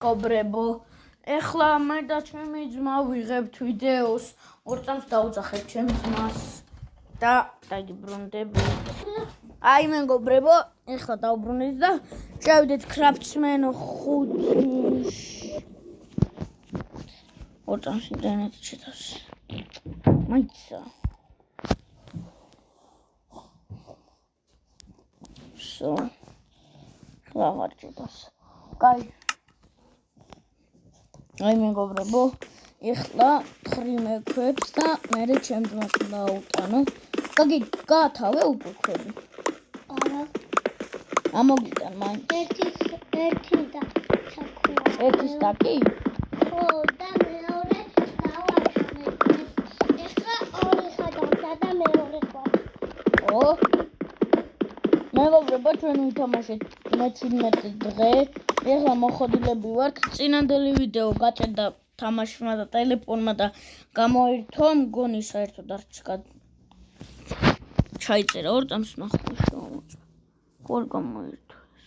მეგობრებო, ეხლა მე და ჩემი ძმა ვიღებთ ვიდეოს, 2 წამს დავუძახებ ჩემს ძმას და დაგიბრუნდებით. აი მეგობრებო, ეხლა დავბრუნეთ და შევიდეთ Craftsman 5-ში. 2 წამს ინტერნეტი ჩეთავს. მაიცა. So. Lavardžibas. Kaj? Ai მეგობრებო, ეხლა ხრიმე ქვებს და მე ჩემს ძმას დავუტანო. გაათავე უკვე ქვები? არა. ამოგიტან მაინც. ერთი და ჩაქვა. ერთი სტაკი? ხო, და მეორე დავაჩვენე. ეხლა ორი ხადავდა და მეორე ხვა. ო? მეგობრებო, ჩვენ ვითამაშეთ მე-17 დღე. ეხლა მოხოდილები ვართ. წინანდელი ვიდეო გაჭერდა თამაშმა და ტელეფონმა და გამოირთვა, მგონი საერთოდ არც ჩაიწერა 2 წამს ნახე შემოწა. როგორ გამოირთვეს?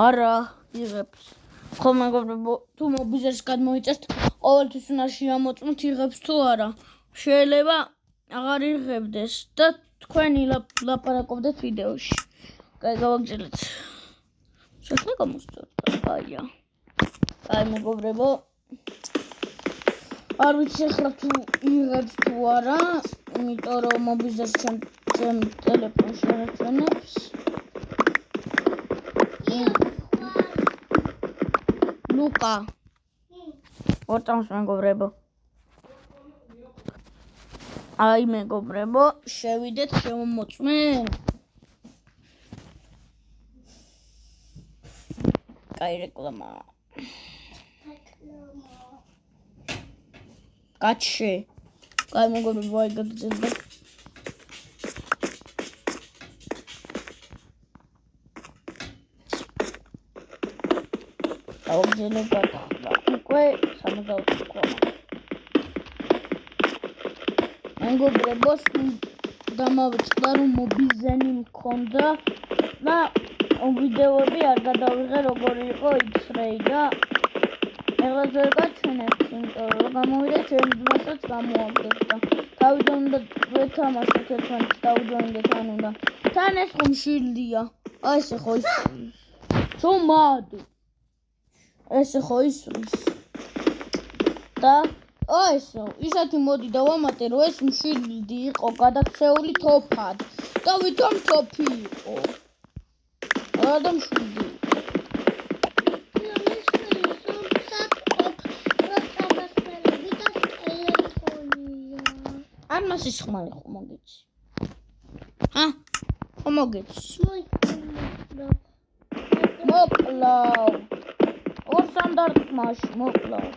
არა, იღებს. ხო მეგობრებო, თუ მობიზერს გადმოიწერთ, ყოველთვის უნდა შეამოწმოთ იღებს თუ არა. შეიძლება აღარ იღებდეს და თქვენი ლაპარაკობდეთ ვიდეოში. კაი, გავაგზავნეთ. შეხლა გამოსწორდა. კაია. კაი მეგობრებო. არ ვიცი ახლა თუ იღებს თუ არა, იმიტომ რომ მობიზერს ჩემ ტელეფონში არაჩვენებს. ლუკა. 2 წამს მეგობრებო. აი მეგობრებო, შევიდეთ შემოწმენ. კაი რეკლამა. კაჩე. კაი მეგობრებო, აი გაგზელდა. გავგზელება უკვე 60 რეკლამა. მეგობრებო, დამავიწყდა რომ მობიზენი მქონდა და ვიდეოები არ გადავიღე როგორი იყო X-Ray და ეხლა ვერ გაჩვენებთ, იმიტომ რომ გამოვიდა ჩემს ძმასაც გამოაგდეს და თავიდან უნდა ვეთამაშოთ ერთმანეთს დავუძვენდეთ ან უნდა თან ეს ხომ შილდია. აი ესე ხო ისვრის. ჩუმად. ესე ხო ისვრის. და აი ესე ისეთი მოდი დავამატე რომ ეს მშილდი იყო გადაქცეული თოფად და ვითომ თოფი იყო. Adam şurada. Anması sıkmalı homogeç. Ha? Homogeç. Moklav. O standart maş moklav.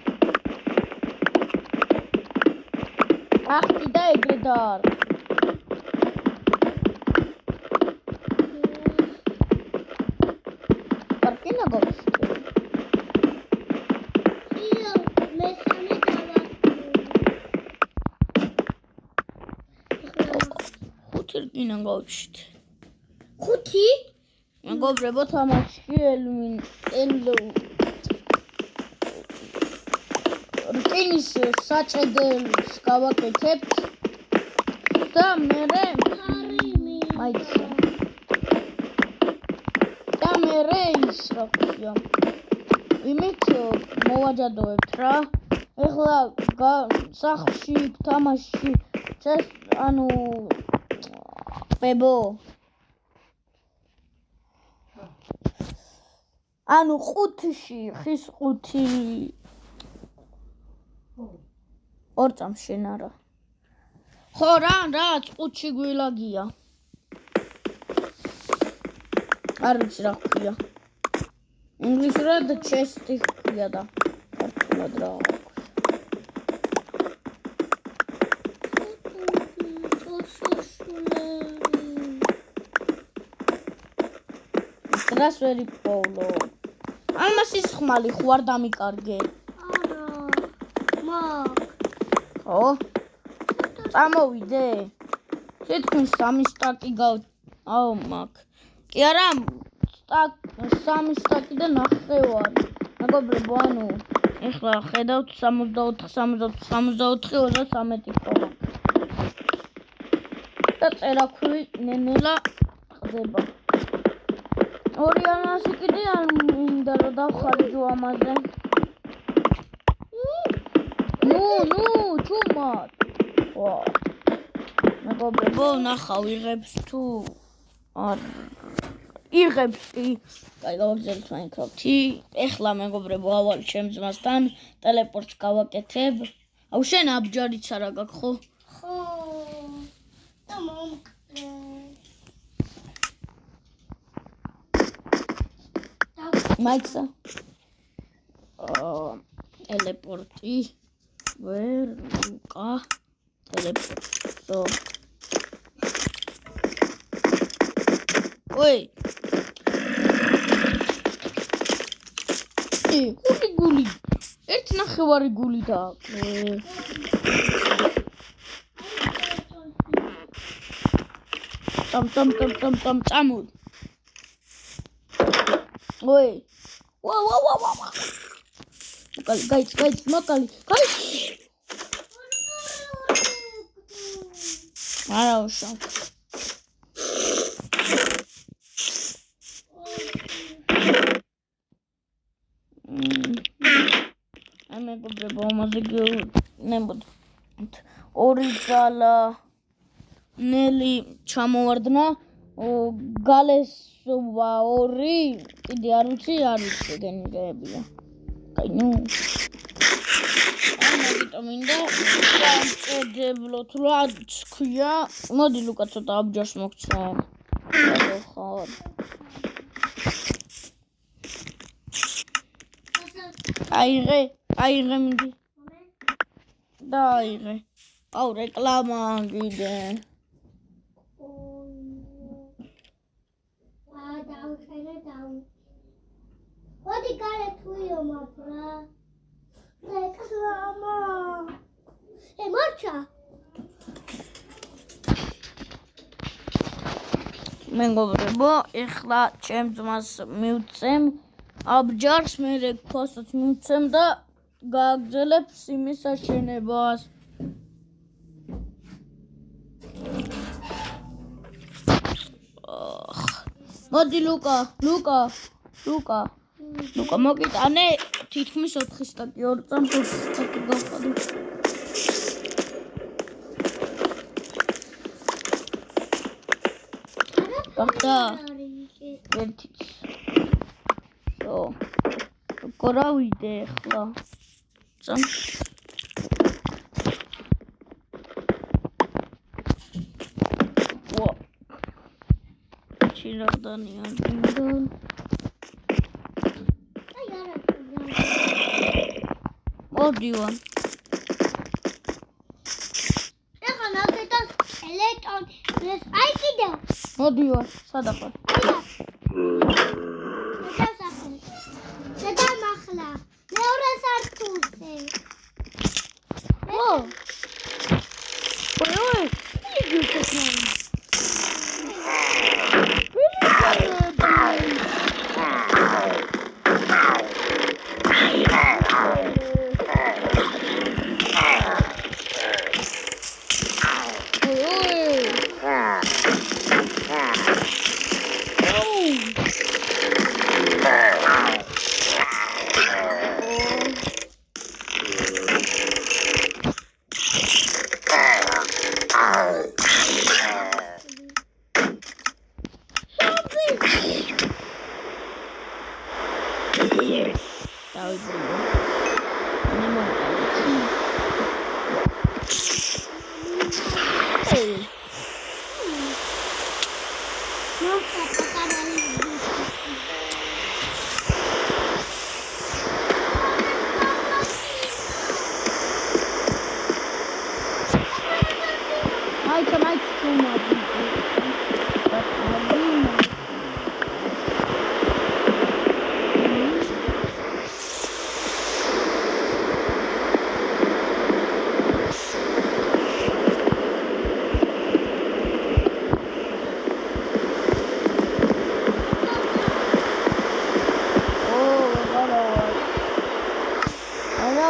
Akti da egredar. Parkina gost. Ხუთი გავჩით. ხუთი? მეგობრებო, თამაში რკინის საჭედელს გავაკეთებთ და მერე მაიცა. და მერე ის რა ქვია. იმით მოვაჯადოებთ რა. ეხლა სახლში თამაში ანუ ბებო ანუ 5-ში ხის 5 2 წამს შენ არა ხო რა 5-ში გვილაგია არ ვიცი რა ქვია ინგლისურად ჩესტი ქვია და ქართულად რა რას ვერი პოულო ალმასის ხმალი ხوار დამიკარგე არა მაგ ხო წამოვიდე თითქმის 3 სტაკი აუ მაგ კი არა 3 სტაკი და ნახევარი მეგობრებო, ანუ ეხლა ხედავთ 64 ხდება. და წერაქვი ნენელა ხდება. 200 კიდე არ მინდა რომ დავხარჯო ამაზე. ნუ, ჩუმად. ვა. მეგობრებო, ნახავ იღებს თუ არ იღებს კი. კაი, გავაგზავნეთ Minecraft-ი. ეხლა მეგობრებო, ავალ ჩემს ძმასთან ტელეპორტს გავაკეთებ. აუ შენ აბჯარიც არა გაქვს ხო? ხო. და მომკლე. მაიცა. ტელეპორტი. ვერ უკა ტელეპორტო. ой. გული. ერთი ნახევარი გული დააქვს. წამულ. ой. ვა. გაიც, მოკალი. გაიც. არა უშავ. მეგობრებო, ამაზე ნებოდ 2 ძალა ნელი ჩამოვარდნა, გალესობა 2, კიდე არ ვიცი გენიგებია. კაი, ნუ. ამიტომ მინდა გამწოდებლოთ, რაც ქვია. მოდი ლუკა ცოტა აბჯარს მოგცნო. ხო. აიღე მინდი. და აიღე. აუ რეკლამა კიდე. მოდი გარეთუიო მაფრა. რეკლამა. მარჩა. მეგობრებო, ეხლა ჩემს ძმას მივწემ აბჯარს, მე ფოსტს მივცემ და გააგრძელებს იმის აშენებას. მოდი ლუკა მოგიტანე თითქმის 4 სტაკი, 2 წამს 4 სტაკი გავხადე. გახდა ერთიც. როგორ ავიდე ახლა? წამს. ვა. ჩილადანია გინდან. მოდივარ. ეხლა ნაკეთოს ელექტრონ. აი კიდევ. მოდივარ, სადახარ? შედამახლა. მეორე სართულზე. ой. იგი შექმნა.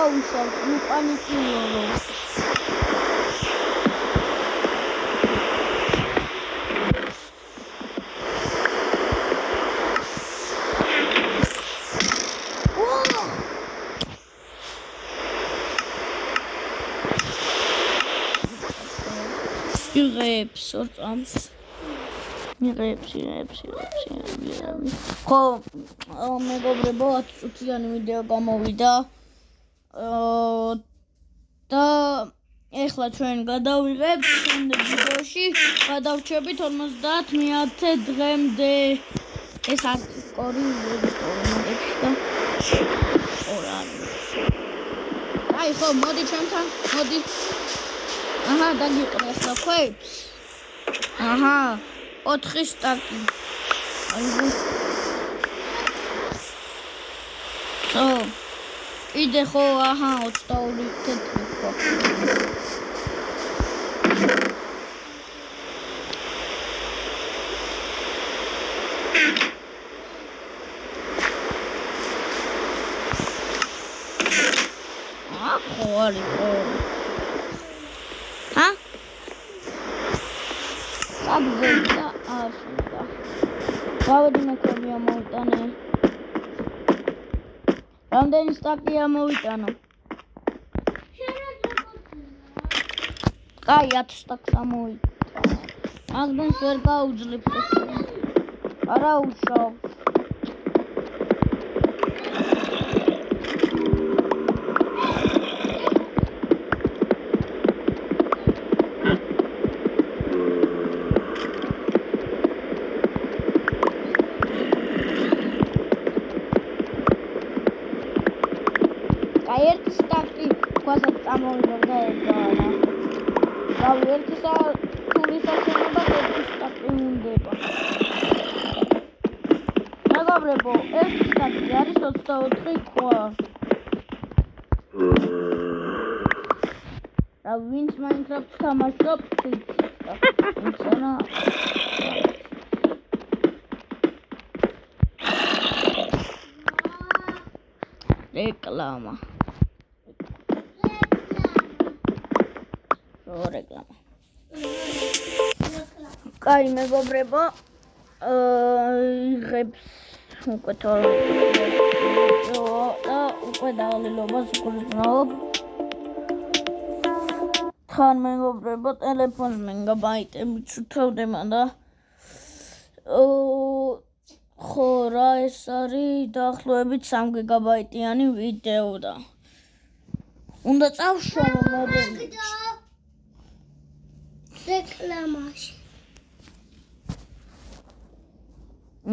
დაუშავს, ნუ პანიკიორო. იღებს ორწამს. იღებს. ხო, მეგობრებო, 10 წუთიანი ვიდეო გამოვიდა. და ეხლა ჩვენ გადავიღებთ შემდეგ ვიდეოში, გადავრჩებით 50 დღემდე. ეს არის კორი მოდებში და აი ხო, მოდი ჩემთან, მოდი. აჰა, დაგიყრა ახლა ქვებს. აჰა, 4 სტაკი. აიგო. ხო. იდე ხო, აჰა, 22 თეთრი ხო. ხო არის ხო. ჰა? აბზედა აშუდა. გავედი მექები ამოვიტანე. რამდენი სტაკი ამოვიტანო? კაი 10 სტაკს ამოვიტანე. მაგდენს ვერ გაუძლებს ეს. არა უშავ. ერთი სტაკი ქვასაც წამოვიდა ეგაა. რავი, ერთი სართულის აშენებას ერთი სტაკი უნდება. მეგობრებო, ერთი სტაკი არის 24 ქვა. და ვინც მაინკრაფტს თამაშობს, იცონა. რეკლამა. რეკლამა. კაი მეგობრებო, იღებს უკვე და უკვე დავალილობას გულზნობ. თან მეგობრებო, ტელეფონს მეგაბაიტები ცუთავდება და ხო რა ეს არის დაახლოებით 3 გიგაბაიტიანი ვიდეო და უნდა წავშალო მოდელი რეკლამაში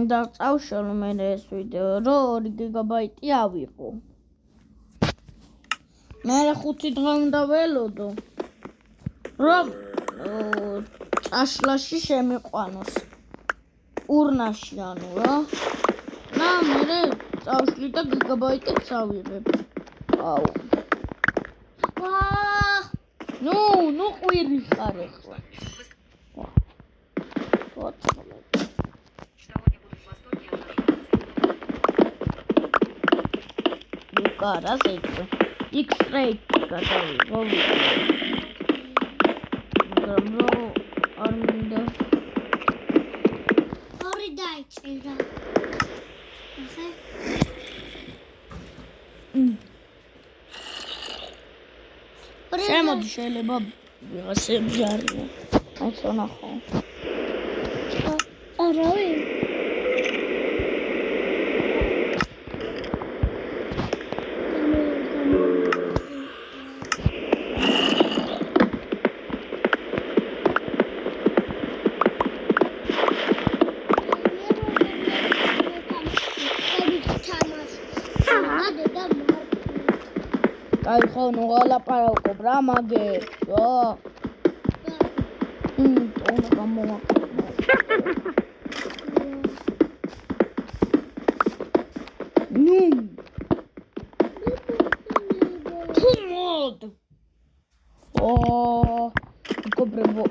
უნდა წავშალო მე ეს ვიდეო რომ 2 გიგაბაიტი ავიღო მე 5 დღე უნდა ველოდო რომ წაშლაში შემიყვანოს ურნაში ანუ რა და მე წავშლი და გიგაბაიტებს წავიღებ აუ ნუ ყვირი ხარ ახლა Cara, aceito. X-ray, გადავიღო. მაგრამ არ მინდა. ორი დაიწერა. ახლა. შემოდი შეიძლება ვიღაცები არიან. აი წონახო. არავი. Ai, ხო, ნუ გალაპარაკობ რა მაგეცო. უნდა გამოვაკეთო. ნუ. თუმოდ. მეგობრებო,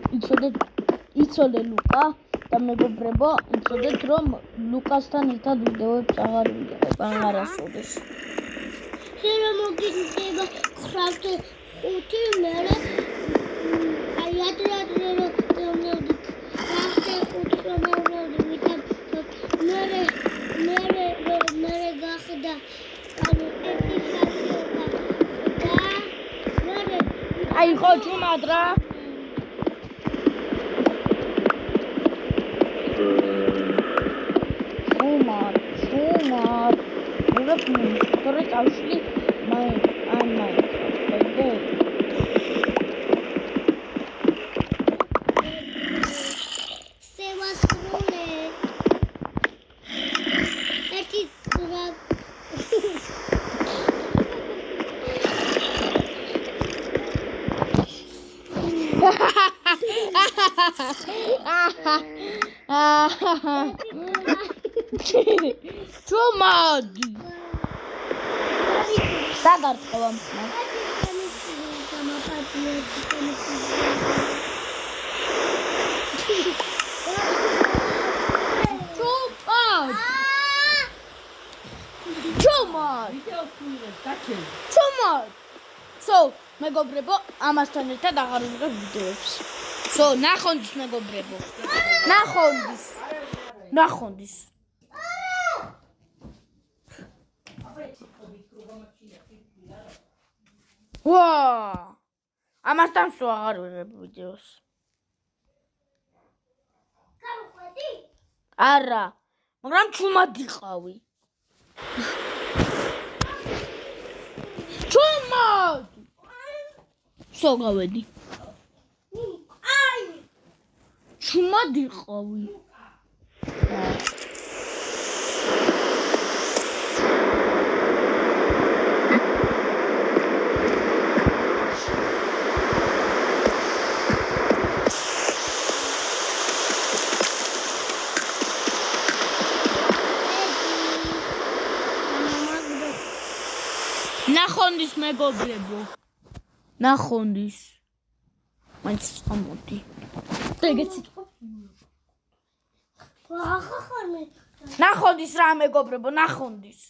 იცოდე ლუკა და მეგობრებო, იცოდეთ რომ ლუკასთან ერთად ვიდეოებს აღარ ვიღებ არასოდეს. შეიძლება მოგიდება ხრავთ ხუთი მერე აი ადრე რომ დავმოვდი ხრავთ ხუთი რომ მოვდი ვიტან მერე გახდა ანუ ერთი საათი და მერე აი ხო ჩუმად რა ჩუმად როცა წავშლი სევასროლე ერთი ჩუმად დაგარწვა მსმენ ჩუმად სო მეგობრებო ამასთან ერთად აღარ ვიღებ ვიდეოებს სო ნახონდის მეგობრებო ნახონდის ვა ამასთან სო აღარ ვიღებ ვიდეოს არა მაგრამ ჩუმად იყავი ჩუმად სო გავედი ჩუმად იყავი ნახონდის მეგობრებო ნახონდის მაინც ამოდი ნახონდის რა მეგობრებო ნახონდის